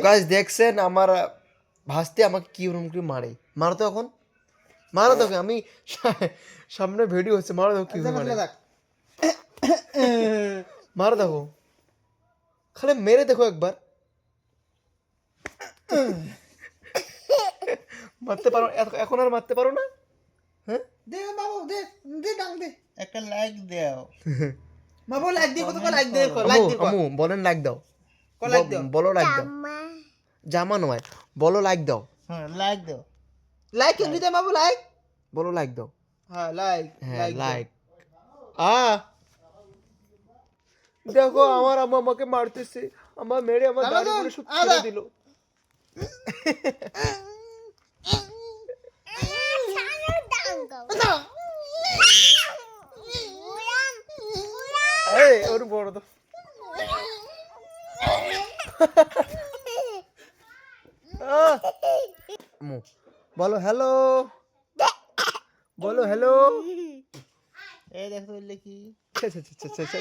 Guys দেখছেন আমার ভাসতে আমাকে কি রকম করে মারে। মারো তো এখন, মারো তোকে, আমি সামনে ভিডিও হচ্ছে, মারো দেখো কি মারে, মারো দেখো, খালি মেরে দেখো একবার। মারতে পারো এখন, আর মারতে পারো না? হ্যাঁ দে বাবু, দে দে ডাক দে, একটা লাইক দাও বাবু লাইক দিয়ে কত লাইক দে, আমু লাইক দে আমু বলেন লাইক দাও, লাইক দাও, বলো লাইক দাও, জামা নয়, বলো লাইক দাও, হ্যাঁ লাইক দাও লাইক এমনি দে বাবু, লাইক, বলো লাইক দাও, হ্যাঁ লাইক, হ্যাঁ লাইক লাইক। দেখো আমার আম্মু আমাকে মারতেছে, আমার মেরে আমার দাড়ি গুলো সব ছিঁড়ে দিল। এই ওর বড় তো আম্মু বলো হ্যালো, বলো হ্যালো। এই দেখো বললে কি ছে ছে ছে ছে ছে